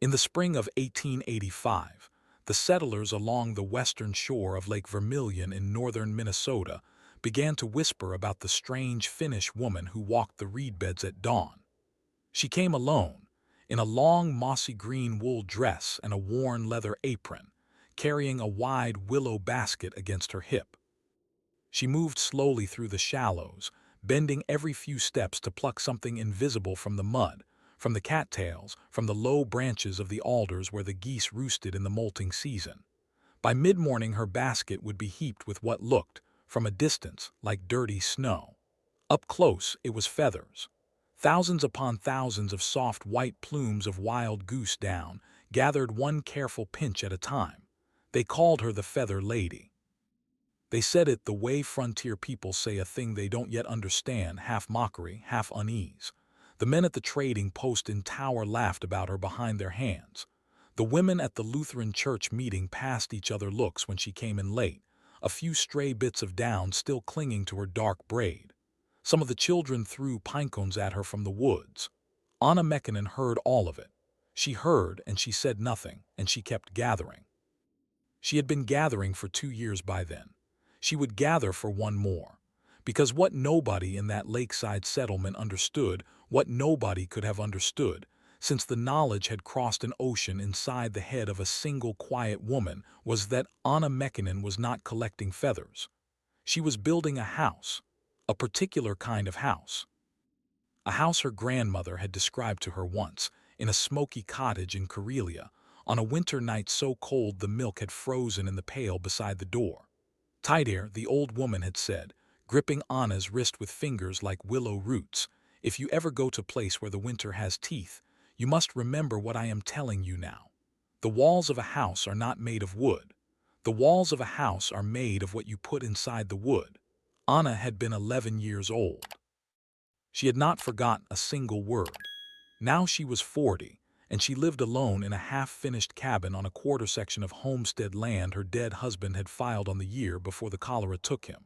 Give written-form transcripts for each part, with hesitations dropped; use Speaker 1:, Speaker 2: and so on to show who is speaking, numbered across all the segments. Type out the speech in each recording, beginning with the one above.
Speaker 1: In the spring of 1885, the settlers along the western shore of Lake Vermilion in northern Minnesota began to whisper about the strange Finnish woman who walked the reed beds at dawn. She came alone, in a long mossy green wool dress and a worn leather apron, carrying a wide willow basket against her hip. She moved slowly through the shallows, bending every few steps to pluck something invisible from the mud, from the cattails, from the low branches of the alders where the geese roosted in the molting season. By mid-morning her basket would be heaped with what looked, from a distance, like dirty snow. Up close it was feathers. Thousands upon thousands of soft white plumes of wild goose down, gathered one careful pinch at a time. They called her the Feather Lady. They said it the way frontier people say a thing they don't yet understand, half mockery, half unease. The men at the trading post in Tower laughed about her behind their hands. The women at the Lutheran church meeting passed each other looks when she came in late, a few stray bits of down still clinging to her dark braid. Some of the children threw pinecones at her from the woods. Anna Mekinen heard all of it. She heard, and she said nothing, and she kept gathering. She had been gathering for 2 years by then. She would gather for one more. Because what nobody in that lakeside settlement understood, what nobody could have understood, since the knowledge had crossed an ocean inside the head of a single quiet woman, was that Anna Mekinen was not collecting feathers. She was building a house, a particular kind of house. A house her grandmother had described to her once, in a smoky cottage in Karelia, on a winter night so cold the milk had frozen in the pail beside the door. Tighter, the old woman had said, gripping Anna's wrist with fingers like willow roots, if you ever go to place where the winter has teeth, you must remember what I am telling you now. The walls of a house are not made of wood. The walls of a house are made of what you put inside the wood. Anna had been 11 years old. She had not forgotten a single word. Now she was 40, and she lived alone in a half-finished cabin on a quarter section of homestead land her dead husband had filed on the year before the cholera took him.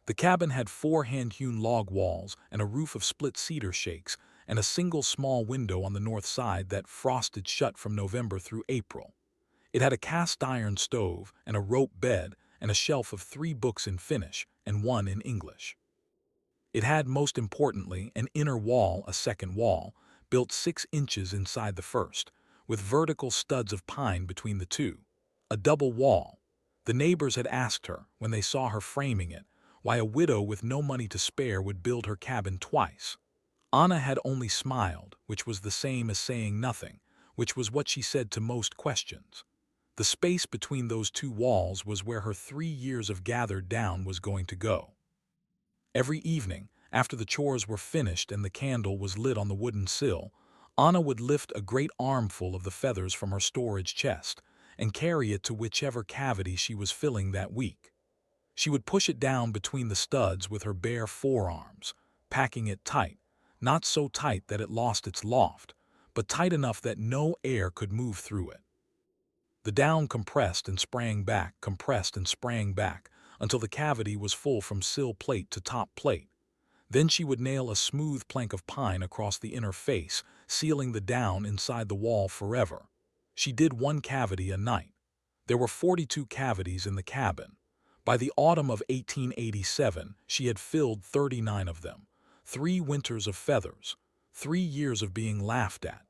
Speaker 1: The cabin had 4 hand-hewn log walls and a roof of split cedar shakes and a single small window on the north side that frosted shut from November through April. It had a cast-iron stove and a rope bed and a shelf of 3 books in Finnish and 1 in English. It had, most importantly, an inner wall, a second wall, built 6 inches inside the first, with vertical studs of pine between the two. A double wall. The neighbors had asked her, when they saw her framing it, why a widow with no money to spare would build her cabin twice. Anna had only smiled, which was the same as saying nothing, which was what she said to most questions. The space between those 2 walls was where her 3 years of gathered down was going to go. Every evening, after the chores were finished and the candle was lit on the wooden sill, Anna would lift a great armful of the feathers from her storage chest and carry it to whichever cavity she was filling that week. She would push it down between the studs with her bare forearms, packing it tight, not so tight that it lost its loft, but tight enough that no air could move through it. The down compressed and sprang back, compressed and sprang back, until the cavity was full from sill plate to top plate. Then she would nail a smooth plank of pine across the inner face, sealing the down inside the wall forever. She did 1 cavity a night. There were 42 cavities in the cabin. By the autumn of 1887, she had filled 39 of them. 3 winters of feathers. 3 years of being laughed at.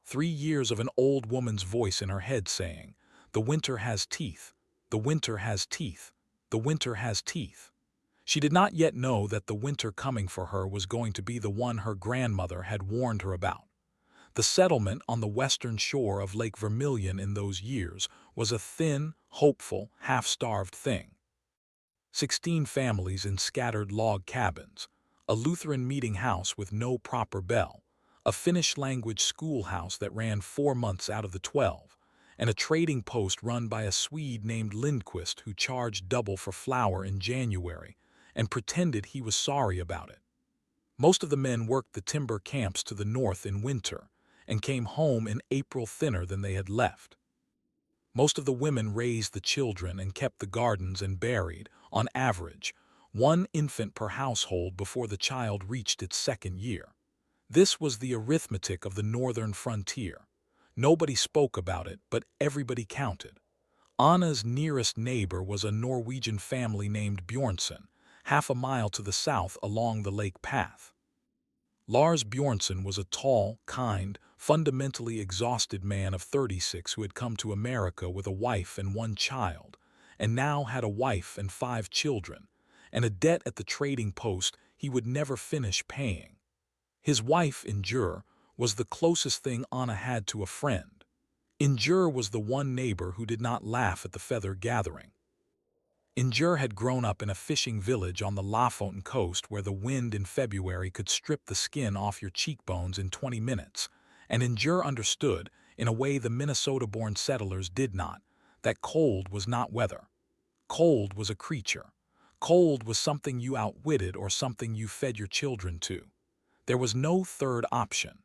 Speaker 1: 3 years of an old woman's voice in her head saying, "The winter has teeth. The winter has teeth. The winter has teeth." She did not yet know that the winter coming for her was going to be the one her grandmother had warned her about. The settlement on the western shore of Lake Vermilion in those years was a thin, hopeful, half-starved thing. 16 families in scattered log cabins, a Lutheran meeting house with no proper bell, a Finnish-language schoolhouse that ran 4 months out of the 12, and a trading post run by a Swede named Lindquist who charged double for flour in January and pretended he was sorry about it. Most of the men worked the timber camps to the north in winter and came home in April thinner than they had left. Most of the women raised the children and kept the gardens and buried, on average, 1 infant per household before the child reached its 2nd year. This was the arithmetic of the northern frontier. Nobody spoke about it, but everybody counted. Anna's nearest neighbor was a Norwegian family named Bjornson, half a mile to the south along the lake path. Lars Bjornson was a tall, kind, fundamentally exhausted man of 36 who had come to America with a wife and one child, and now had a wife and 5 children, and a debt at the trading post he would never finish paying. His wife, Injur, was the closest thing Anna had to a friend. Injur was the one neighbor who did not laugh at the feather gathering. Injur had grown up in a fishing village on the Lofoten coast where the wind in February could strip the skin off your cheekbones in 20 minutes, and Injur understood, in a way the Minnesota-born settlers did not, that cold was not weather. Cold was a creature. Cold was something you outwitted or something you fed your children to. There was no third option.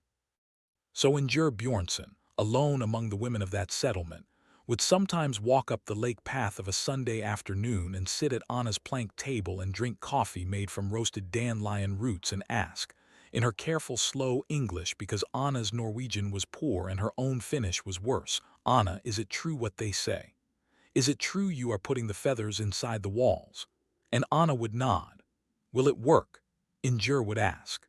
Speaker 1: So Injur Bjornson, alone among the women of that settlement, would sometimes walk up the lake path of a Sunday afternoon and sit at Anna's plank table and drink coffee made from roasted dandelion roots and ask, in her careful, slow English because Anna's Norwegian was poor and her own Finnish was worse, "Anna, is it true what they say? Is it true you are putting the feathers inside the walls?" And Anna would nod. "Will it work?" Injur would ask.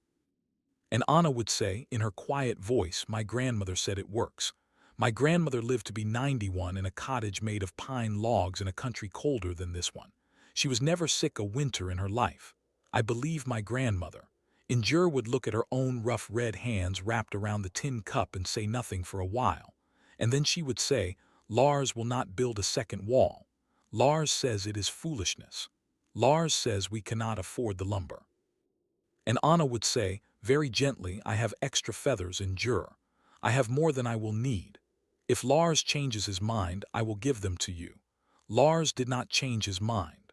Speaker 1: And Anna would say, in her quiet voice, "My grandmother said it works. My grandmother lived to be 91 in a cottage made of pine logs in a country colder than this one. She was never sick a winter in her life. I believe my grandmother." Injur would look at her own rough red hands wrapped around the tin cup and say nothing for a while. And then she would say, "Lars will not build a second wall. Lars says it is foolishness. Lars says we cannot afford the lumber." And Anna would say, very gently, "I have extra feathers in Jur. I have more than I will need. If Lars changes his mind, I will give them to you." Lars did not change his mind.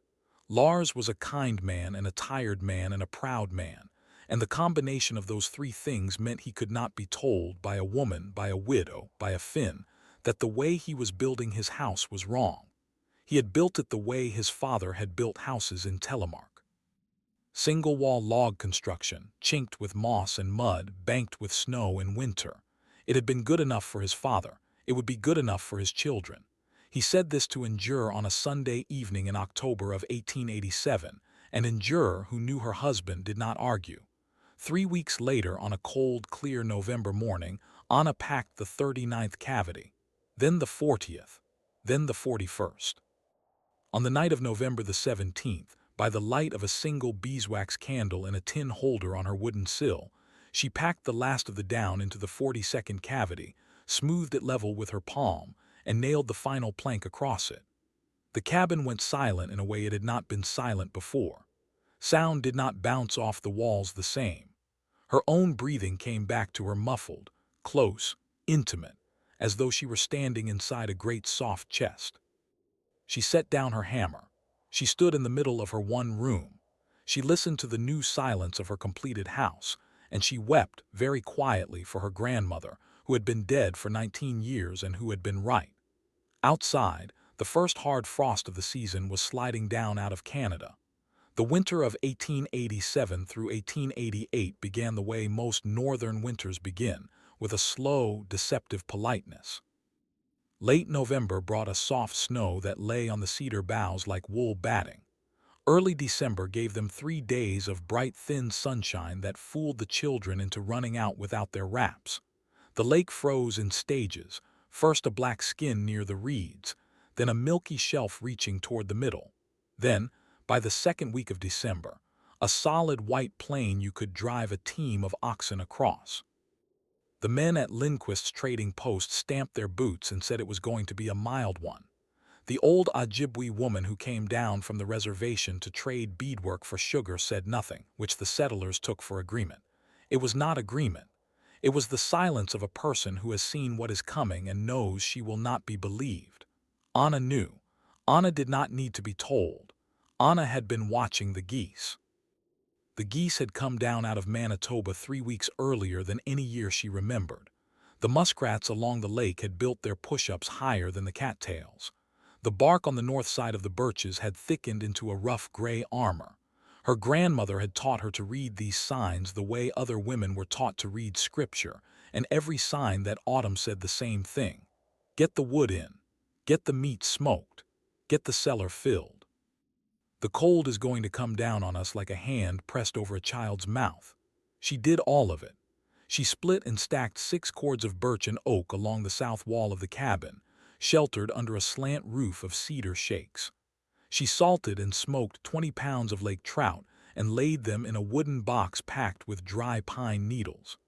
Speaker 1: Lars was a kind man and a tired man and a proud man, and the combination of those 3 things meant he could not be told by a woman, by a widow, by a Finn, that the way he was building his house was wrong. He had built it the way his father had built houses in Telemark. Single-wall log construction, chinked with moss and mud, banked with snow in winter. It had been good enough for his father. It would be good enough for his children. He said this to Injur on a Sunday evening in October of 1887, and Injur, who knew her husband, did not argue. 3 weeks later, on a cold, clear November morning, Anna packed the 39th cavity, then the 40th, then the 41st. On the night of November the 17th, by the light of a single beeswax candle in a tin holder on her wooden sill, she packed the last of the down into the 42nd cavity, smoothed it level with her palm, and nailed the final plank across it. The cabin went silent in a way it had not been silent before. Sound did not bounce off the walls the same. Her own breathing came back to her muffled, close, intimate, as though she were standing inside a great soft chest. She set down her hammer. She stood in the middle of her one room. She listened to the new silence of her completed house, and she wept very quietly for her grandmother, who had been dead for 19 years and who had been right. Outside, the first hard frost of the season was sliding down out of Canada. The winter of 1887 through 1888 began the way most northern winters begin, with a slow, deceptive politeness. Late November brought a soft snow that lay on the cedar boughs like wool batting. Early December gave them 3 days of bright, thin sunshine that fooled the children into running out without their wraps. The lake froze in stages, first a black skin near the reeds, then a milky shelf reaching toward the middle. Then, by the second week of December, a solid white plain you could drive a team of oxen across. The men at Lindquist's trading post stamped their boots and said it was going to be a mild one. The old Ojibwe woman who came down from the reservation to trade beadwork for sugar said nothing, which the settlers took for agreement. It was not agreement. It was the silence of a person who has seen what is coming and knows she will not be believed. Anna knew. Anna did not need to be told. Anna had been watching the geese. The geese had come down out of Manitoba 3 weeks earlier than any year she remembered. The muskrats along the lake had built their push-ups higher than the cattails. The bark on the north side of the birches had thickened into a rough gray armor. Her grandmother had taught her to read these signs the way other women were taught to read scripture, and every sign that autumn said the same thing. Get the wood in. Get the meat smoked. Get the cellar filled. The cold is going to come down on us like a hand pressed over a child's mouth. She did all of it. She split and stacked 6 cords of birch and oak along the south wall of the cabin, sheltered under a slant roof of cedar shakes. She salted and smoked 20 pounds of lake trout and laid them in a wooden box packed with dry pine needles.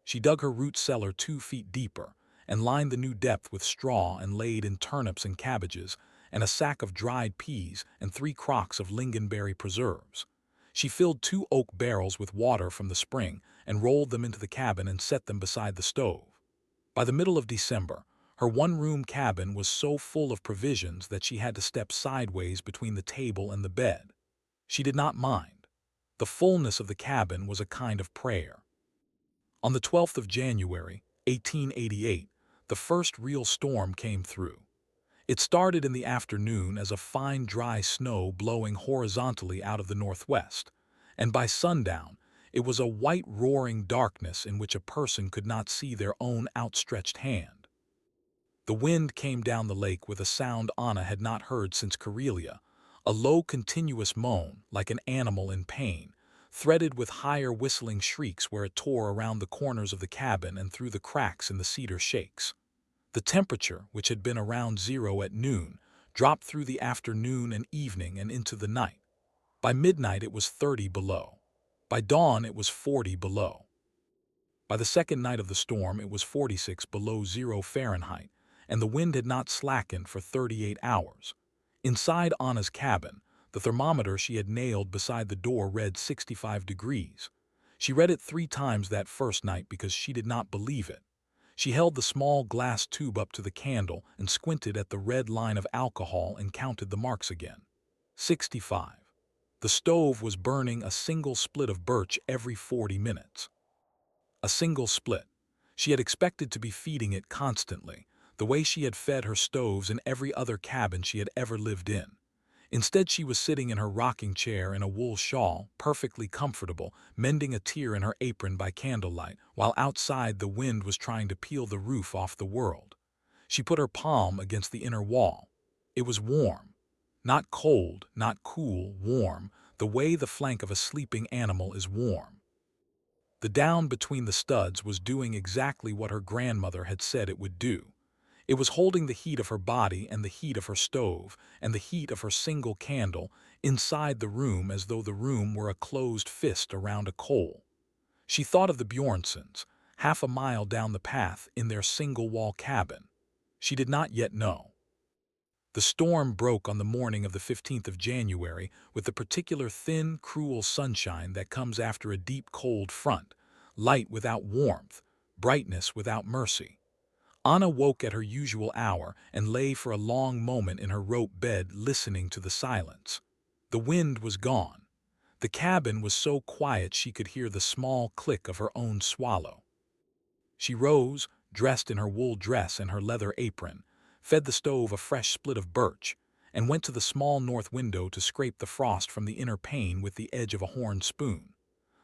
Speaker 1: She dug her root cellar 2 feet deeper and lined the new depth with straw and laid in turnips and cabbages and a sack of dried peas and 3 crocks of lingonberry preserves. She filled 2 oak barrels with water from the spring and rolled them into the cabin and set them beside the stove. By the middle of December, her one-room cabin was so full of provisions that she had to step sideways between the table and the bed. She did not mind. The fullness of the cabin was a kind of prayer. On the 12th of January, 1888, the first real storm came through. It started in the afternoon as a fine dry snow blowing horizontally out of the northwest, and by sundown it was a white roaring darkness in which a person could not see their own outstretched hand. The wind came down the lake with a sound Anna had not heard since Karelia, a low continuous moan like an animal in pain, threaded with higher whistling shrieks where it tore around the corners of the cabin and through the cracks in the cedar shakes. The temperature, which had been around 0 at noon, dropped through the afternoon and evening and into the night. By midnight it was 30 below. By dawn it was 40 below. By the second night of the storm it was 46 below 0 Fahrenheit, and the wind had not slackened for 38 hours. Inside Anna's cabin, the thermometer she had nailed beside the door read 65 degrees. She read it 3 times that first night because she did not believe it. She held the small glass tube up to the candle and squinted at the red line of alcohol and counted the marks again. 65. The stove was burning a single split of birch every 40 minutes. A single split. She had expected to be feeding it constantly, the way she had fed her stoves in every other cabin she had ever lived in. Instead, she was sitting in her rocking chair in a wool shawl, perfectly comfortable, mending a tear in her apron by candlelight, while outside the wind was trying to peel the roof off the world. She put her palm against the inner wall. It was warm. Not cold, not cool, warm, the way the flank of a sleeping animal is warm. The down between the studs was doing exactly what her grandmother had said it would do. It was holding the heat of her body and the heat of her stove and the heat of her single candle inside the room as though the room were a closed fist around a coal. She thought of the Bjornsons, half a mile down the path in their single-wall cabin. She did not yet know. The storm broke on the morning of the 15th of January with the particular thin, cruel sunshine that comes after a deep cold front, light without warmth, brightness without mercy. Anna woke at her usual hour and lay for a long moment in her rope bed listening to the silence. The wind was gone. The cabin was so quiet she could hear the small click of her own swallow. She rose, dressed in her wool dress and her leather apron, fed the stove a fresh split of birch, and went to the small north window to scrape the frost from the inner pane with the edge of a horn spoon.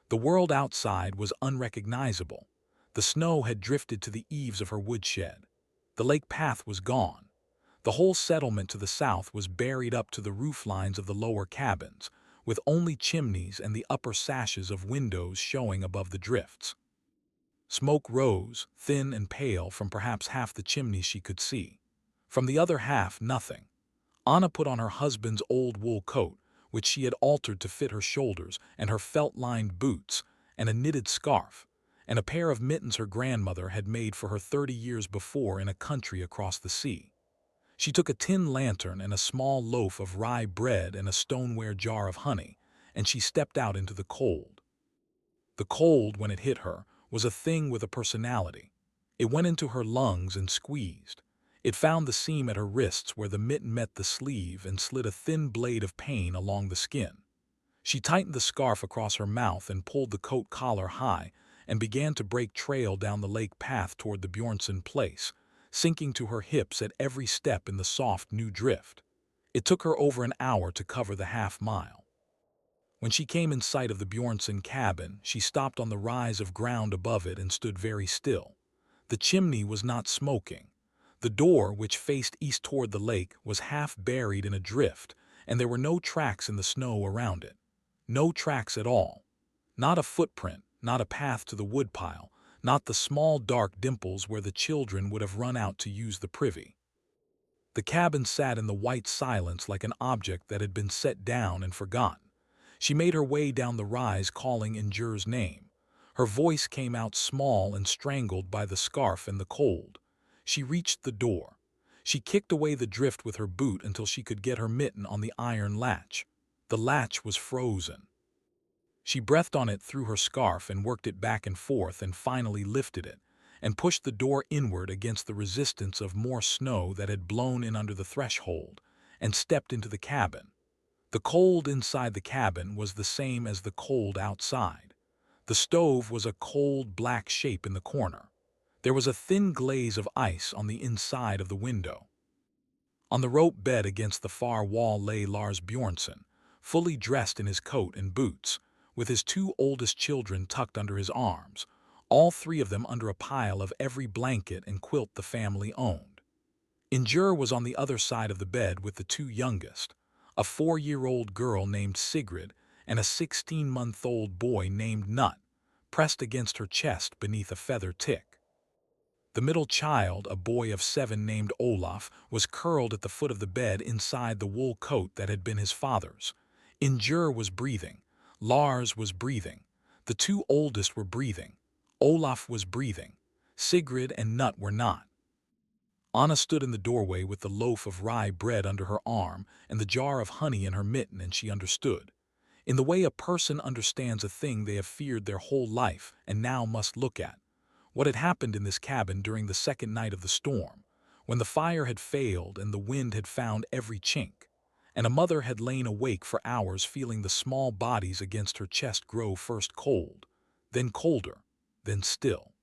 Speaker 1: The world outside was unrecognizable. The snow had drifted to the eaves of her woodshed. The lake path was gone. The whole settlement to the south was buried up to the roof lines of the lower cabins, with only chimneys and the upper sashes of windows showing above the drifts. Smoke rose, thin and pale, from perhaps half the chimneys she could see. From the other half, nothing. Anna put on her husband's old wool coat, which she had altered to fit her shoulders, and her felt-lined boots, and a knitted scarf, and a pair of mittens her grandmother had made for her 30 years before in a country across the sea. She took a tin lantern and a small loaf of rye bread and a stoneware jar of honey, and she stepped out into the cold. The cold, when it hit her, was a thing with a personality. It went into her lungs and squeezed. It found the seam at her wrists where the mitten met the sleeve and slid a thin blade of pain along the skin. She tightened the scarf across her mouth and pulled the coat collar high and began to break trail down the lake path toward the Bjornson place, sinking to her hips at every step in the soft new drift. It took her over an hour to cover the half-mile. When she came in sight of the Bjornson cabin, she stopped on the rise of ground above it and stood very still. The chimney was not smoking. The door, which faced east toward the lake, was half buried in a drift, and there were no tracks in the snow around it. No tracks at all. Not a footprint, not a path to the woodpile, not the small dark dimples where the children would have run out to use the privy. The cabin sat in the white silence like an object that had been set down and forgotten. She made her way down the rise calling Injur's name. Her voice came out small and strangled by the scarf and the cold. She reached the door. She kicked away the drift with her boot until she could get her mitten on the iron latch. The latch was frozen. She breathed on it through her scarf and worked it back and forth and finally lifted it, and pushed the door inward against the resistance of more snow that had blown in under the threshold, and stepped into the cabin. The cold inside the cabin was the same as the cold outside. The stove was a cold black shape in the corner. There was a thin glaze of ice on the inside of the window. On the rope bed against the far wall lay Lars Bjornson, fully dressed in his coat and boots, with his two oldest children tucked under his arms, all three of them under a pile of every blanket and quilt the family owned. Injur was on the other side of the bed with the two youngest, a 4-year-old girl named Sigrid and a 16-month-old boy named Nut, pressed against her chest beneath a feather tick. The middle child, a boy of 7 named Olaf, was curled at the foot of the bed inside the wool coat that had been his father's. Injur was breathing. Lars was breathing. The two oldest were breathing. Olaf was breathing. Sigrid and Nut were not. Anna stood in the doorway with the loaf of rye bread under her arm and the jar of honey in her mitten, and she understood. In the way a person understands a thing they have feared their whole life and now must look at. What had happened in this cabin during the second night of the storm, when the fire had failed and the wind had found every chink, and a mother had lain awake for hours feeling the small bodies against her chest grow first cold, then colder, then still.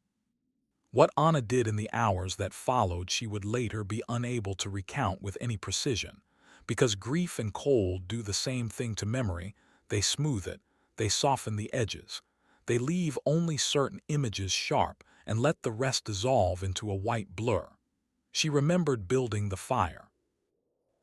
Speaker 1: What Anna did in the hours that followed she would later be unable to recount with any precision, because grief and cold do the same thing to memory. They smooth it, they soften the edges, they leave only certain images sharp and let the rest dissolve into a white blur. She remembered building the fire.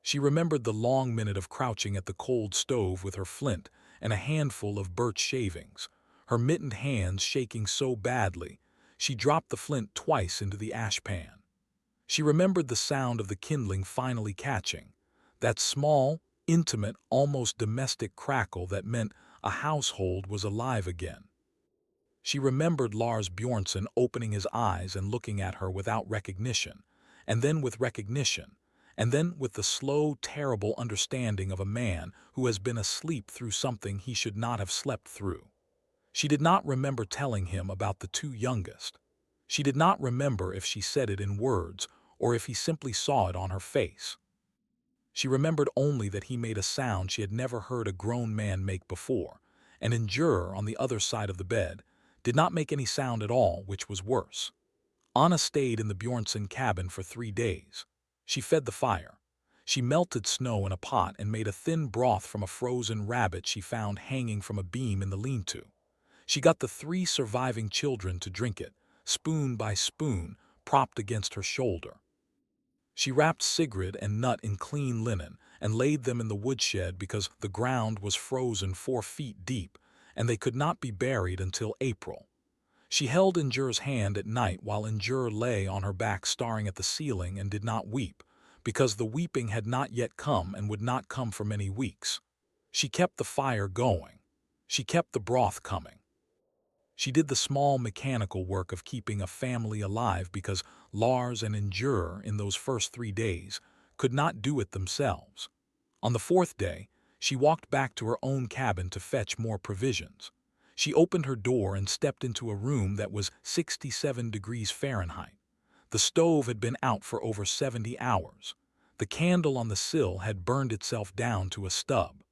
Speaker 1: She remembered the long minute of crouching at the cold stove with her flint and a handful of birch shavings, her mittened hands shaking so badly she dropped the flint twice into the ashpan. She remembered the sound of the kindling finally catching, that small, intimate, almost domestic crackle that meant a household was alive again. She remembered Lars Bjornson opening his eyes and looking at her without recognition, and then with recognition, and then with the slow, terrible understanding of a man who has been asleep through something he should not have slept through. She did not remember telling him about the two youngest. She did not remember if she said it in words or if he simply saw it on her face. She remembered only that he made a sound she had never heard a grown man make before, and Injur, on the other side of the bed, did not make any sound at all, which was worse. Anna stayed in the Bjornson cabin for 3 days. She fed the fire. She melted snow in a pot and made a thin broth from a frozen rabbit she found hanging from a beam in the lean-to. She got the 3 surviving children to drink it, spoon by spoon, propped against her shoulder. She wrapped Sigrid and Nut in clean linen and laid them in the woodshed because the ground was frozen 4 feet deep and they could not be buried until April. She held Injur's hand at night while Injur lay on her back staring at the ceiling and did not weep, because the weeping had not yet come and would not come for many weeks. She kept the fire going. She kept the broth coming. She did the small mechanical work of keeping a family alive because Lars and Injur, in those first 3 days, could not do it themselves. On the 4th day, she walked back to her own cabin to fetch more provisions. She opened her door and stepped into a room that was 67 degrees Fahrenheit. The stove had been out for over 70 hours. The candle on the sill had burned itself down to a stub.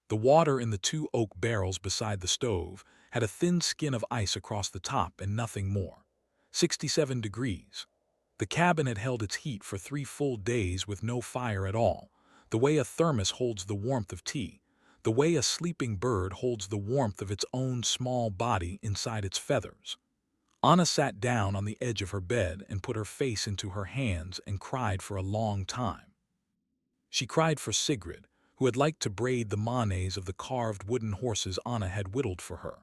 Speaker 1: The water in the 2 oak barrels beside the stove had a thin skin of ice across the top and nothing more. 67 degrees. The cabin had held its heat for 3 full days with no fire at all, the way a thermos holds the warmth of tea. the way a sleeping bird holds the warmth of its own small body inside its feathers. Anna sat down on the edge of her bed and put her face into her hands and cried for a long time. She cried for Sigrid, who had liked to braid the manes of the carved wooden horses Anna had whittled for her.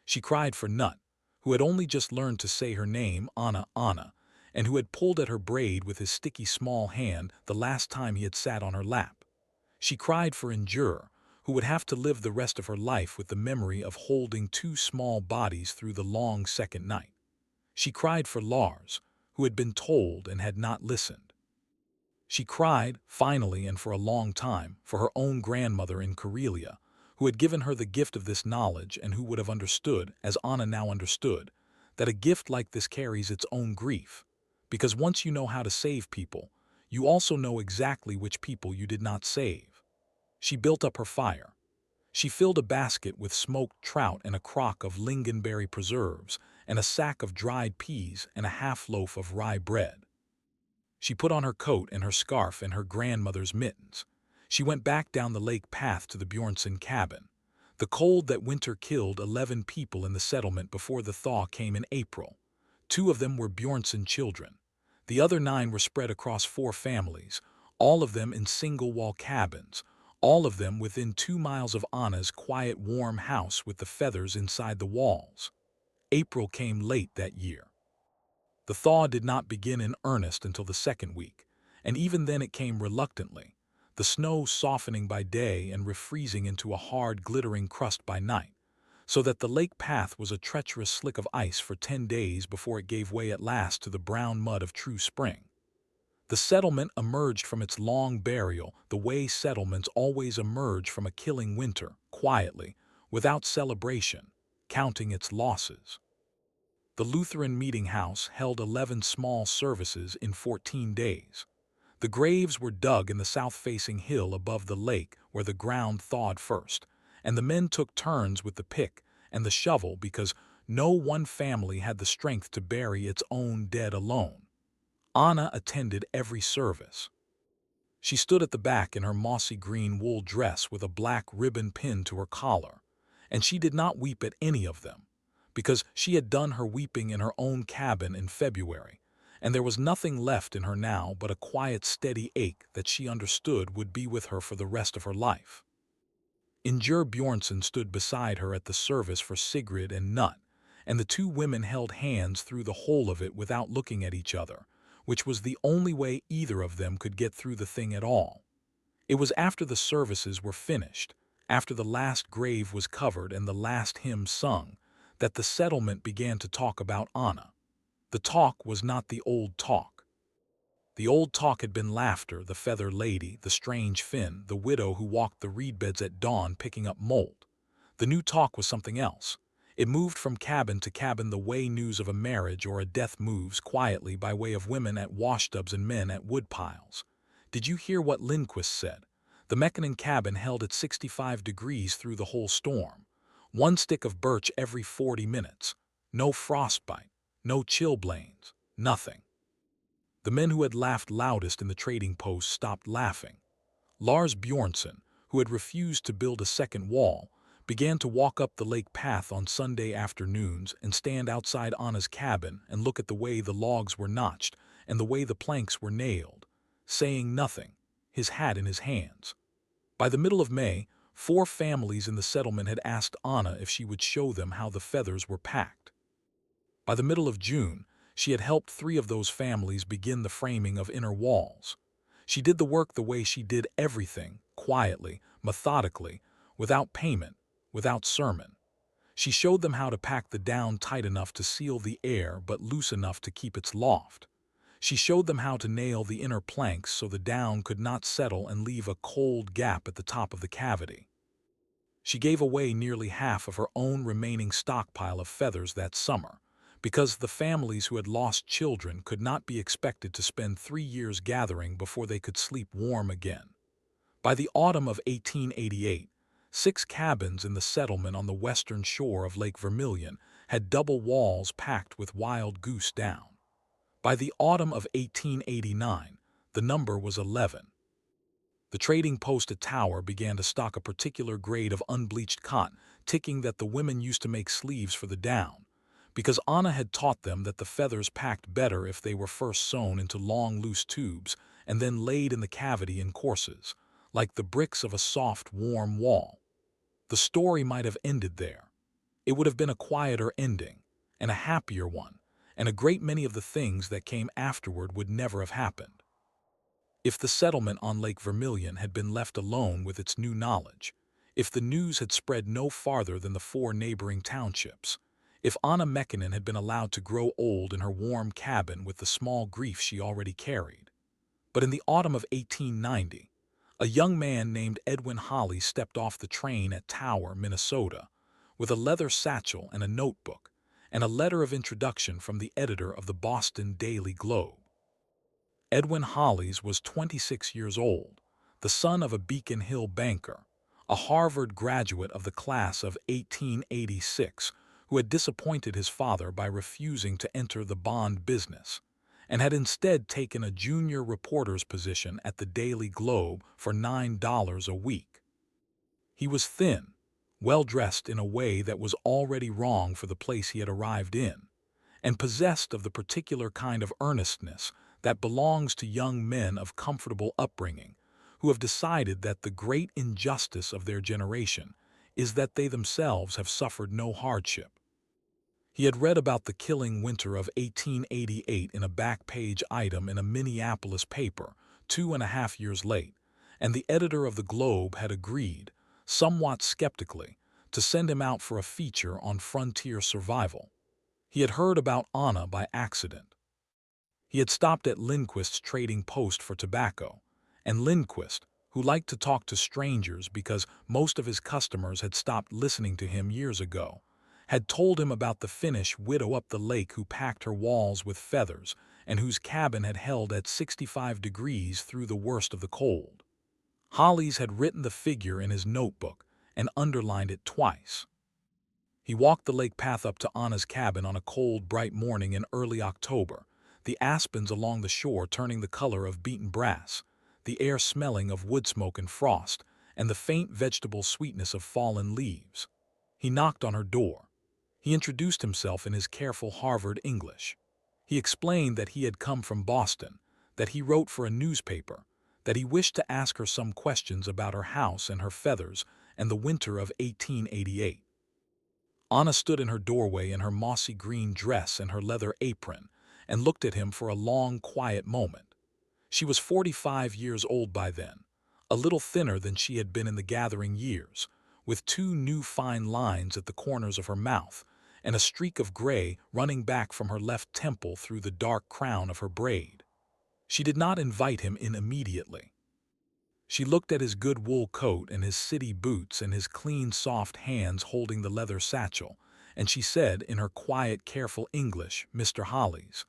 Speaker 1: She cried for Nut, who had only just learned to say her name, Anna, Anna, and who had pulled at her braid with his sticky small hand the last time he had sat on her lap. She cried for Endure, who would have to live the rest of her life with the memory of holding two small bodies through the long second night. She cried for Lars, who had been told and had not listened. She cried, finally and for a long time, for her own grandmother in Karelia, who had given her the gift of this knowledge and who would have understood, as Anna now understood, that a gift like this carries its own grief, because once you know how to save people, you also know exactly which people you did not save. She built up her fire. She filled a basket with smoked trout and a crock of lingonberry preserves and a sack of dried peas and a half loaf of rye bread. She put on her coat and her scarf and her grandmother's mittens. She went back down the lake path to the Bjornson cabin. The cold that winter killed 11 people in the settlement before the thaw came in April. 2 of them were Bjornson children. The other 9 were spread across 4 families, all of them in single-wall cabins, all of them within 2 miles of Anna's quiet, warm house with the feathers inside the walls. April came late that year. The thaw did not begin in earnest until the second week, and even then it came reluctantly, the snow softening by day and refreezing into a hard, glittering crust by night, so that the lake path was a treacherous slick of ice for 10 days before it gave way at last to the brown mud of true spring. The settlement emerged from its long burial the way settlements always emerge from a killing winter, quietly, without celebration, counting its losses. The Lutheran meeting house held 11 small services in 14 days. The graves were dug in the south-facing hill above the lake where the ground thawed first, and the men took turns with the pick and the shovel because no one family had the strength to bury its own dead alone. Anna attended every service. She stood at the back in her mossy green wool dress with a black ribbon pinned to her collar, and she did not weep at any of them, because she had done her weeping in her own cabin in February, and there was nothing left in her now but a quiet, steady ache that she understood would be with her for the rest of her life. Ingjur Bjornson stood beside her at the service for Sigrid and Nut, and the 2 women held hands through the whole of it without looking at each other, which was the only way either of them could get through the thing at all. It was after the services were finished, after the last grave was covered and the last hymn sung, that the settlement began to talk about Anna. The talk was not the old talk. The old talk had been laughter, the feather lady, the strange Finn, the widow who walked the reed beds at dawn picking up mold. The new talk was something else. It moved from cabin to cabin the way news of a marriage or a death moves quietly by way of women at washtubs and men at woodpiles. Did you hear what Lindquist said? The Meccanin cabin held at 65 degrees through the whole storm. 1 stick of birch every 40 minutes. No frostbite, no chilblains, nothing. The men who had laughed loudest in the trading post stopped laughing. Lars Bjornson, who had refused to build a second wall, began to walk up the lake path on Sunday afternoons and stand outside Anna's cabin and look at the way the logs were notched and the way the planks were nailed, saying nothing, his hat in his hands. By the middle of May, 4 families in the settlement had asked Anna if she would show them how the feathers were packed. By the middle of June, she had helped 3 of those families begin the framing of inner walls. She did the work the way she did everything, quietly, methodically, without payment, without sermon. She showed them how to pack the down tight enough to seal the air but loose enough to keep its loft. She showed them how to nail the inner planks so the down could not settle and leave a cold gap at the top of the cavity. She gave away nearly half of her own remaining stockpile of feathers that summer, because the families who had lost children could not be expected to spend 3 years gathering before they could sleep warm again. By the autumn of 1888, 6 cabins in the settlement on the western shore of Lake Vermilion had double walls packed with wild goose down. By the autumn of 1889, the number was 11. The trading post at Tower began to stock a particular grade of unbleached cotton, ticking that the women used to make sleeves for the down, because Anna had taught them that the feathers packed better if they were first sewn into long, loose tubes and then laid in the cavity in courses, like the bricks of a soft, warm wall. The story might have ended there. It would have been a quieter ending, and a happier one, and a great many of the things that came afterward would never have happened. If the settlement on Lake Vermilion had been left alone with its new knowledge, if the news had spread no farther than the 4 neighboring townships, if Anna Mekinen had been allowed to grow old in her warm cabin with the small grief she already carried. But in the autumn of 1890, a young man named Edwin Holly stepped off the train at Tower, Minnesota, with a leather satchel and a notebook, and a letter of introduction from the editor of the Boston Daily Globe. Edwin Hollies was 26 years old, the son of a Beacon Hill banker, a Harvard graduate of the class of 1886 who had disappointed his father by refusing to enter the bond business, and had instead taken a junior reporter's position at the Daily Globe for $9 a week. He was thin, well-dressed in a way that was already wrong for the place he had arrived in, and possessed of the particular kind of earnestness that belongs to young men of comfortable upbringing who have decided that the great injustice of their generation is that they themselves have suffered no hardship. He had read about the killing winter of 1888 in a back-page item in a Minneapolis paper 2.5 years late, and the editor of the Globe had agreed, somewhat skeptically, to send him out for a feature on frontier survival. He had heard about Anna by accident. He had stopped at Lindquist's trading post for tobacco, and Lindquist, who liked to talk to strangers because most of his customers had stopped listening to him years ago, had told him about the Finnish widow up the lake who packed her walls with feathers and whose cabin had held at 65 degrees through the worst of the cold. Hollies had written the figure in his notebook and underlined it twice. He walked the lake path up to Anna's cabin on a cold, bright morning in early October, the aspens along the shore turning the color of beaten brass, the air smelling of wood smoke and frost, and the faint vegetable sweetness of fallen leaves. He knocked on her door. He introduced himself in his careful Harvard English. He explained that he had come from Boston, that he wrote for a newspaper, that he wished to ask her some questions about her house and her feathers and the winter of 1888. Anna stood in her doorway in her mossy green dress and her leather apron and looked at him for a long, quiet moment. She was 45 years old by then, a little thinner than she had been in the gathering years, with 2 new fine lines at the corners of her mouth and a streak of gray running back from her left temple through the dark crown of her braid. She did not invite him in immediately. She looked at his good wool coat and his city boots and his clean, soft hands holding the leather satchel, and she said in her quiet, careful English, "Mr. Hollies,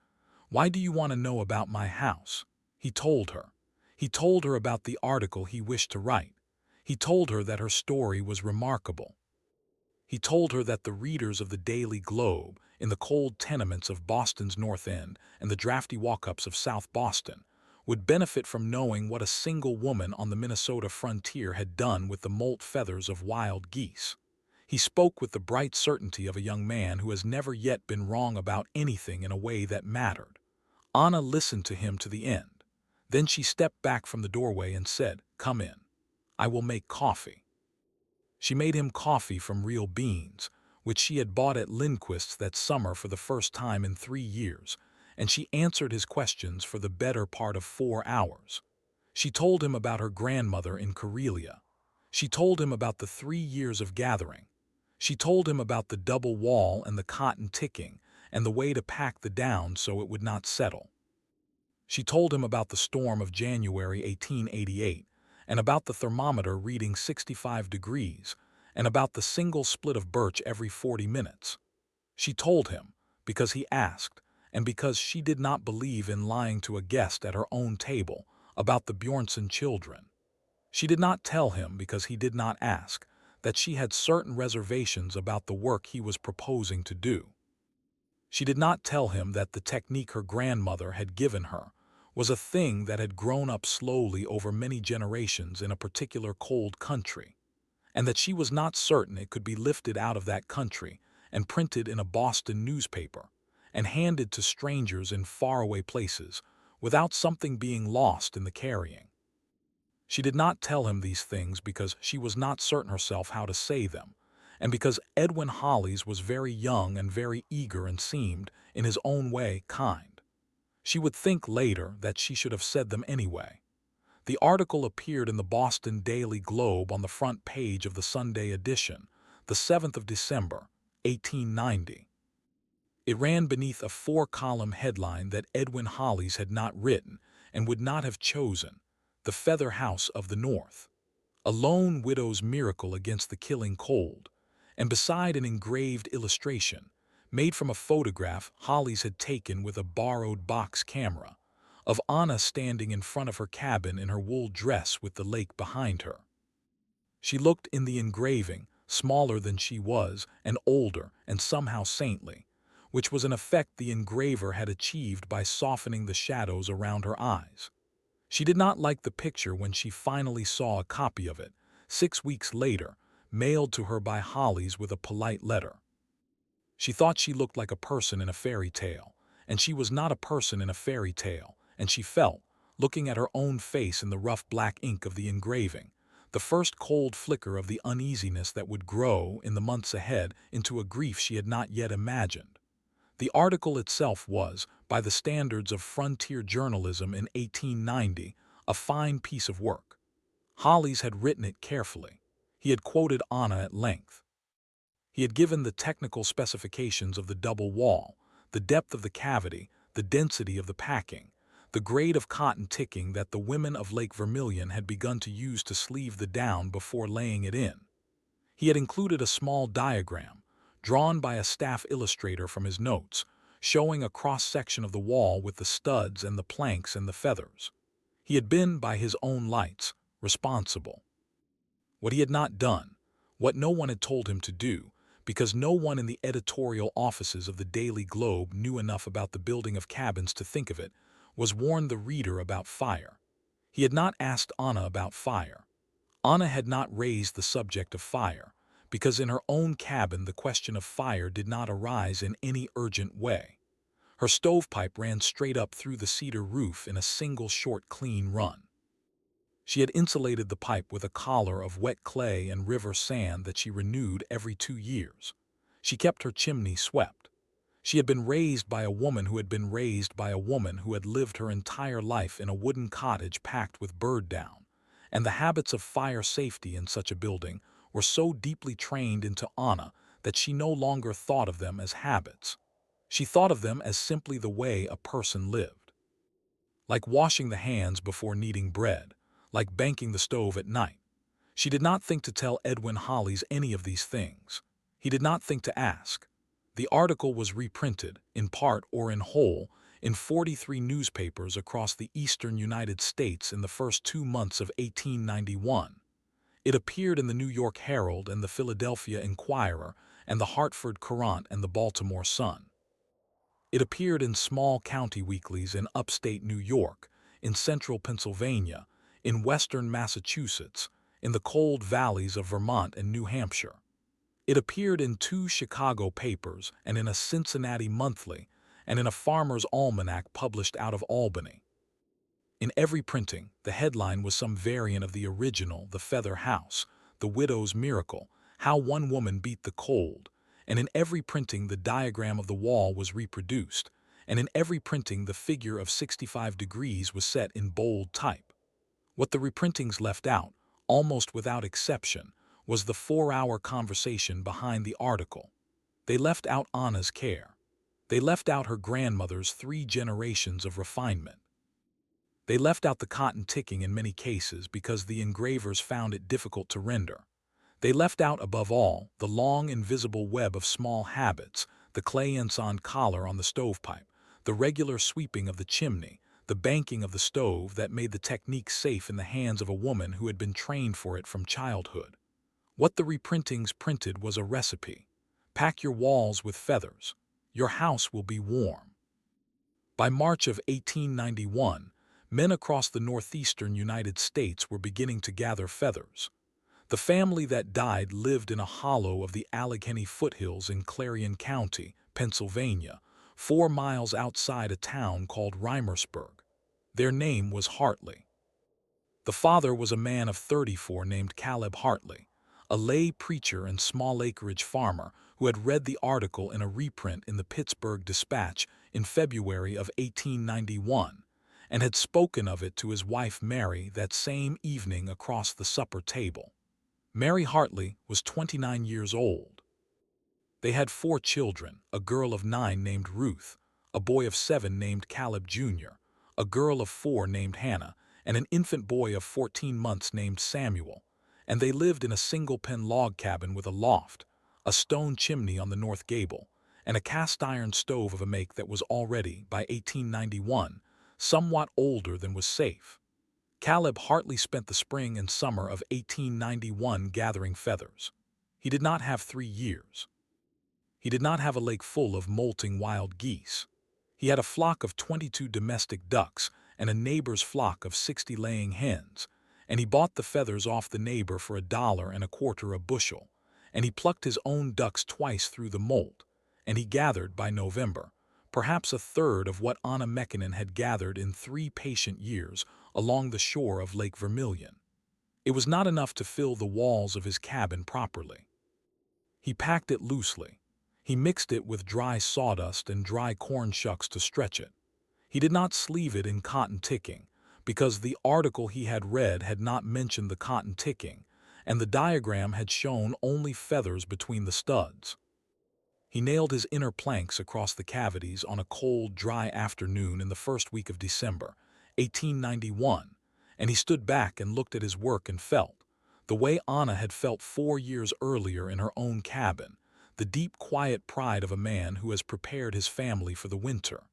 Speaker 1: why do you want to know about my house?" He told her. He told her about the article he wished to write. He told her that her story was remarkable. He told her that the readers of the Daily Globe, in the cold tenements of Boston's North End and the drafty walk-ups of South Boston, would benefit from knowing what a single woman on the Minnesota frontier had done with the molt feathers of wild geese. He spoke with the bright certainty of a young man who has never yet been wrong about anything in a way that mattered. Anna listened to him to the end. Then she stepped back from the doorway and said, "Come in. I will make coffee." She made him coffee from real beans, which she had bought at Lindquist's that summer for the first time in 3 years, and she answered his questions for the better part of 4 hours. She told him about her grandmother in Karelia. She told him about the 3 years of gathering. She told him about the double wall and the cotton ticking and the way to pack the down so it would not settle. She told him about the storm of January 1888 and about the thermometer reading 65 degrees and about the single split of birch every 40 minutes. She told him because he asked and because she did not believe in lying to a guest at her own table about the Bjornson children. She did not tell him because he did not ask that she had certain reservations about the work he was proposing to do. She did not tell him that the technique her grandmother had given her was a thing that had grown up slowly over many generations in a particular cold country, and that she was not certain it could be lifted out of that country and printed in a Boston newspaper and handed to strangers in faraway places without something being lost in the carrying. She did not tell him these things because she was not certain herself how to say them, and because Edwin Hollies was very young and very eager and seemed, in his own way, kind. She would think later that she should have said them anyway. The article appeared in the Boston Daily Globe on the front page of the Sunday edition, the 7th of December, 1890. It ran beneath a four-column headline that Edwin Hollies had not written and would not have chosen: "The Feather House of the North, a lone widow's miracle against the killing cold," and beside an engraved illustration, made from a photograph Hollies had taken with a borrowed box camera, of Anna standing in front of her cabin in her wool dress with the lake behind her. She looked in the engraving smaller than she was, and older, and somehow saintly, which was an effect the engraver had achieved by softening the shadows around her eyes. She did not like the picture when she finally saw a copy of it, 6 weeks later, mailed to her by Hollies with a polite letter. She thought she looked like a person in a fairy tale, and she was not a person in a fairy tale, and she felt, looking at her own face in the rough black ink of the engraving, the first cold flicker of the uneasiness that would grow, in the months ahead, into a grief she had not yet imagined. The article itself was, by the standards of frontier journalism in 1890, a fine piece of work. Hollies had written it carefully. He had quoted Anna at length. He had given the technical specifications of the double wall, the depth of the cavity, the density of the packing, the grade of cotton ticking that the women of Lake Vermilion had begun to use to sleeve the down before laying it in. He had included a small diagram, drawn by a staff illustrator from his notes, showing a cross-section of the wall with the studs and the planks and the feathers. He had been, by his own lights, responsible. What he had not done, what no one had told him to do, because no one in the editorial offices of the Daily Globe knew enough about the building of cabins to think of it, was warn the reader about fire. He had not asked Anna about fire. Anna had not raised the subject of fire, because in her own cabin the question of fire did not arise in any urgent way. Her stovepipe ran straight up through the cedar roof in a single short clean run. She had insulated the pipe with a collar of wet clay and river sand that she renewed every 2 years. She kept her chimney swept. She had been raised by a woman who had been raised by a woman who had lived her entire life in a wooden cottage packed with bird down, and the habits of fire safety in such a building were so deeply trained into Anna that she no longer thought of them as habits. She thought of them as simply the way a person lived. Like washing the hands before kneading bread, like banking the stove at night. She did not think to tell Edwin Hollies any of these things. He did not think to ask. The article was reprinted, in part or in whole, in 43 newspapers across the eastern United States in the first 2 months of 1891. It appeared in the New York Herald and the Philadelphia Inquirer and the Hartford Courant and the Baltimore Sun. It appeared in small county weeklies in upstate New York, in central Pennsylvania, in western Massachusetts, in the cold valleys of Vermont and New Hampshire. It appeared in 2 Chicago papers and in a Cincinnati monthly and in a farmer's almanac published out of Albany. In every printing, the headline was some variant of the original: "The Feather House," "The Widow's Miracle," "How One Woman Beat the Cold," and in every printing the diagram of the wall was reproduced, and in every printing the figure of 65 degrees was set in bold type. What the reprintings left out, almost without exception, was the 4-hour conversation behind the article. They left out Anna's care. They left out her grandmother's 3 generations of refinement. They left out the cotton ticking in many cases because the engravers found it difficult to render. They left out, above all, the long invisible web of small habits, the clay ensign collar on the stovepipe, the regular sweeping of the chimney, the banking of the stove that made the technique safe in the hands of a woman who had been trained for it from childhood. What the reprintings printed was a recipe. Pack your walls with feathers. Your house will be warm. By March of 1891, Men across the northeastern United States were beginning to gather feathers. The family that died lived in a hollow of the Allegheny foothills in Clarion County, Pennsylvania, 4 miles outside a town called Reimersburg. Their name was Hartley. The father was a man of 34 named Caleb Hartley, a lay preacher and small acreage farmer who had read the article in a reprint in the Pittsburgh Dispatch in February of 1891 and had spoken of it to his wife Mary that same evening across the supper table. Mary Hartley was 29 years old. They had 4 children, a girl of 9 named Ruth, a boy of 7 named Caleb Jr., a girl of 4 named Hannah, and an infant boy of 14 months named Samuel, and they lived in a single-pen log cabin with a loft, a stone chimney on the north gable, and a cast-iron stove of a make that was already, by 1891, somewhat older than was safe. Caleb Hartley spent the spring and summer of 1891 gathering feathers. He did not have 3 years. He did not have a lake full of molting wild geese. He had a flock of 22 domestic ducks and a neighbor's flock of 60 laying hens, and he bought the feathers off the neighbor for $1.25 a bushel, and he plucked his own ducks twice through the molt, and he gathered by November perhaps a third of what Anna Mekinen had gathered in 3 patient years along the shore of Lake Vermilion. It was not enough to fill the walls of his cabin properly. He packed it loosely. He mixed it with dry sawdust and dry corn shucks to stretch it. He did not sleeve it in cotton ticking, because the article he had read had not mentioned the cotton ticking, and the diagram had shown only feathers between the studs. He nailed his inner planks across the cavities on a cold, dry afternoon in the first week of December, 1891, and he stood back and looked at his work and felt, the way Anna had felt 4 years earlier in her own cabin, the deep, quiet pride of a man who has prepared his family for the winter.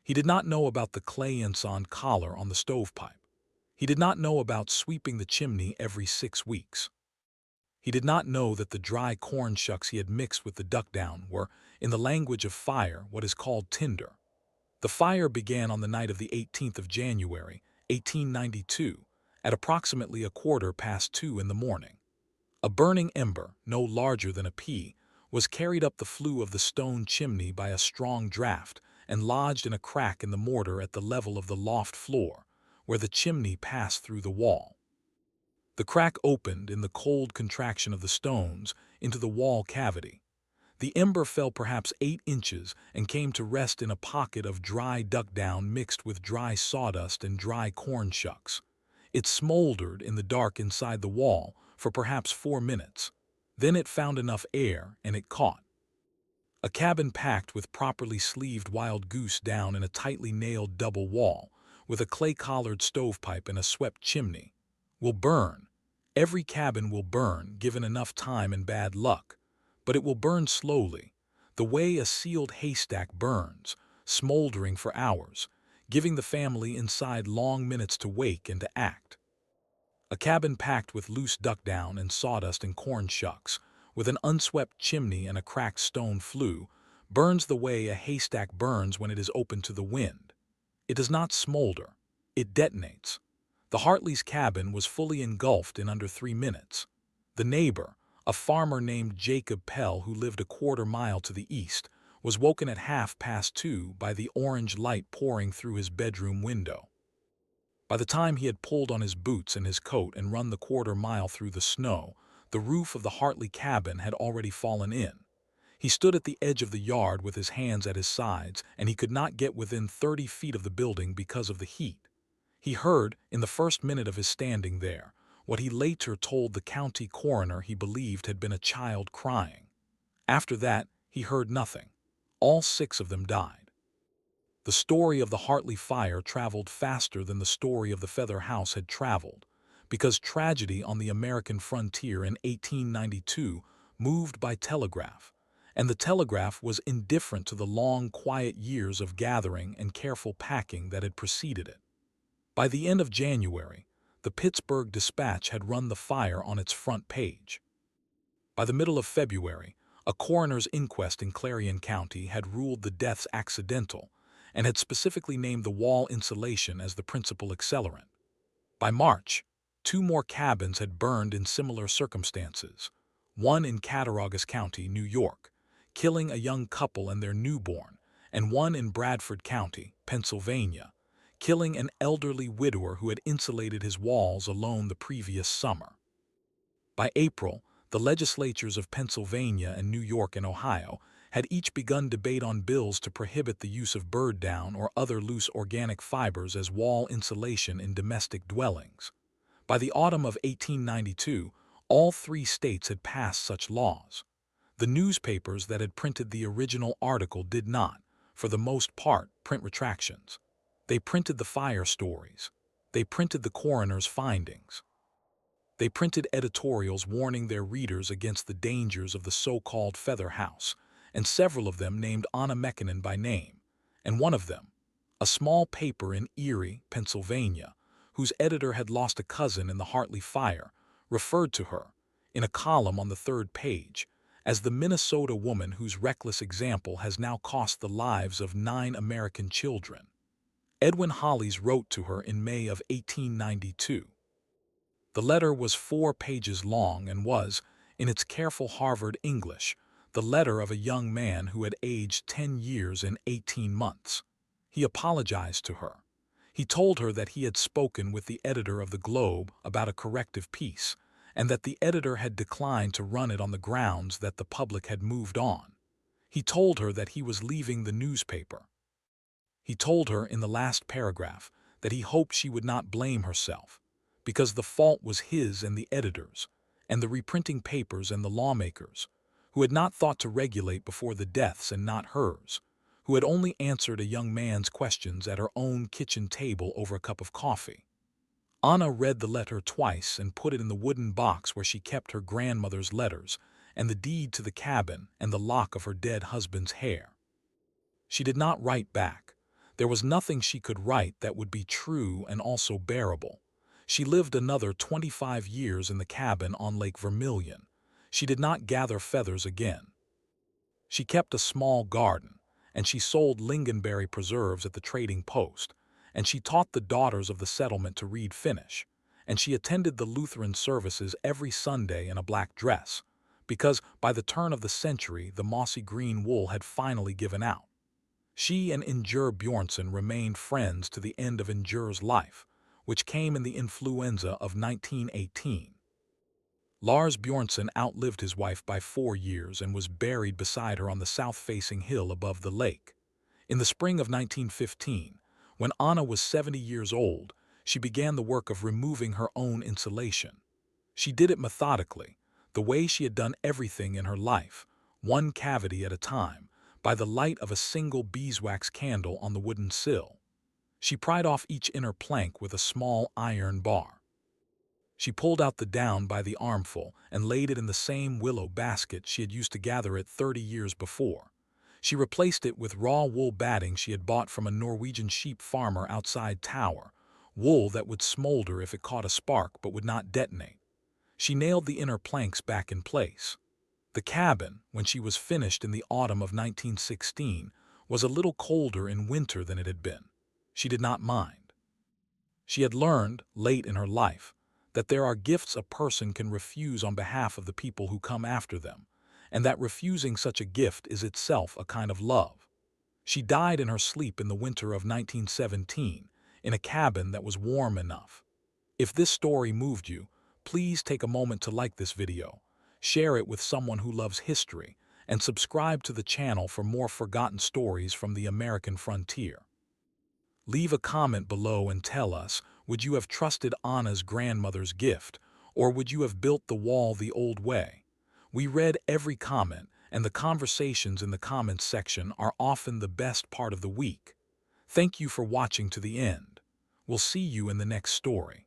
Speaker 1: He did not know about the clay-ensign collar on the stovepipe. He did not know about sweeping the chimney every 6 weeks. He did not know that the dry corn shucks he had mixed with the duck down were, in the language of fire, what is called tinder. The fire began on the night of the 18th of January, 1892, at approximately 2:15 in the morning. A burning ember, no larger than a pea, was carried up the flue of the stone chimney by a strong draught and lodged in a crack in the mortar at the level of the loft floor, where the chimney passed through the wall. The crack opened in the cold contraction of the stones into the wall cavity. The ember fell perhaps 8 inches and came to rest in a pocket of dry duck down mixed with dry sawdust and dry corn shucks. It smoldered in the dark inside the wall for perhaps 4 minutes. Then it found enough air and it caught. A cabin packed with properly sleeved wild goose down in a tightly nailed double wall, with a clay-collared stovepipe and a swept chimney, will burn. Every cabin will burn, given enough time and bad luck, but it will burn slowly, the way a sealed haystack burns, smoldering for hours, giving the family inside long minutes to wake and to act. A cabin packed with loose duck down and sawdust and corn shucks, with an unswept chimney and a cracked stone flue, burns the way a haystack burns when it is open to the wind. It does not smolder. It detonates. The Hartley's cabin was fully engulfed in under 3 minutes. The neighbor, a farmer named Jacob Pell who lived a 1/4 mile to the east, was woken at 2:30 by the orange light pouring through his bedroom window. By the time he had pulled on his boots and his coat and run the 1/4 mile through the snow, the roof of the Hartley cabin had already fallen in. He stood at the edge of the yard with his hands at his sides, and he could not get within 30 feet of the building because of the heat. He heard, in the first minute of his standing there, what he later told the county coroner he believed had been a child crying. After that, he heard nothing. All 6 of them died. The story of the Hartley fire traveled faster than the story of the Feather House had traveled, because tragedy on the American frontier in 1892 moved by telegraph, and the telegraph was indifferent to the long, quiet years of gathering and careful packing that had preceded it. By the end of January, the Pittsburgh Dispatch had run the fire on its front page. By the middle of February, a coroner's inquest in Clarion County had ruled the deaths accidental, and had specifically named the wall insulation as the principal accelerant. By March, 2 more cabins had burned in similar circumstances, one in Cattaraugus County, New York, killing a young couple and their newborn, and one in Bradford County, Pennsylvania, killing an elderly widower who had insulated his walls alone the previous summer. By April, the legislatures of Pennsylvania and New York and Ohio had each begun debate on bills to prohibit the use of bird down or other loose organic fibers as wall insulation in domestic dwellings. By the autumn of 1892, all 3 states had passed such laws. The newspapers that had printed the original article did not, for the most part, print retractions. They printed the fire stories. They printed the coroner's findings. They printed editorials warning their readers against the dangers of the so-called Feather House, and several of them named Anna Mekinen by name, and one of them, a small paper in Erie, Pennsylvania, whose editor had lost a cousin in the Hartley fire, referred to her, in a column on the 3rd page, as the Minnesota woman whose reckless example has now cost the lives of 9 American children. Edwin Hollies wrote to her in May of 1892. The letter was 4 pages long and was, in its careful Harvard English, the letter of a young man who had aged 10 years and 18 months. He apologized to her. He told her that he had spoken with the editor of the Globe about a corrective piece, and that the editor had declined to run it on the grounds that the public had moved on. He told her that he was leaving the newspaper. He told her in the last paragraph that he hoped she would not blame herself, because the fault was his and the editors, and the reprinting papers and the lawmakers, who had not thought to regulate before the deaths and not hers, who had only answered a young man's questions at her own kitchen table over a cup of coffee. Anna read the letter twice and put it in the wooden box where she kept her grandmother's letters and the deed to the cabin and the lock of her dead husband's hair. She did not write back. There was nothing she could write that would be true and also bearable. She lived another 25 years in the cabin on Lake Vermilion. She did not gather feathers again. She kept a small garden, and she sold lingonberry preserves at the trading post, and she taught the daughters of the settlement to read Finnish, and she attended the Lutheran services every Sunday in a black dress, because by the turn of the century the mossy green wool had finally given out. She and Ingjerd Bjornson remained friends to the end of Ingjerd's life, which came in the influenza of 1918. Lars Bjornson outlived his wife by 4 years and was buried beside her on the south-facing hill above the lake. In the spring of 1915, when Anna was 70 years old, she began the work of removing her own insulation. She did it methodically, the way she had done everything in her life, one cavity at a time, by the light of a single beeswax candle on the wooden sill. She pried off each inner plank with a small iron bar. She pulled out the down by the armful and laid it in the same willow basket she had used to gather it 30 years before. She replaced it with raw wool batting she had bought from a Norwegian sheep farmer outside Tower, wool that would smolder if it caught a spark but would not detonate. She nailed the inner planks back in place. The cabin, when she was finished in the autumn of 1916, was a little colder in winter than it had been. She did not mind. She had learned, late in her life, that there are gifts a person can refuse on behalf of the people who come after them, and that refusing such a gift is itself a kind of love. She died in her sleep in the winter of 1917, in a cabin that was warm enough. If this story moved you, please take a moment to like this video, share it with someone who loves history, and subscribe to the channel for more forgotten stories from the American frontier. Leave a comment below and tell us, would you have trusted Anna's grandmother's gift, or would you have built the wall the old way? We read every comment, and the conversations in the comments section are often the best part of the week. Thank you for watching to the end. We'll see you in the next story.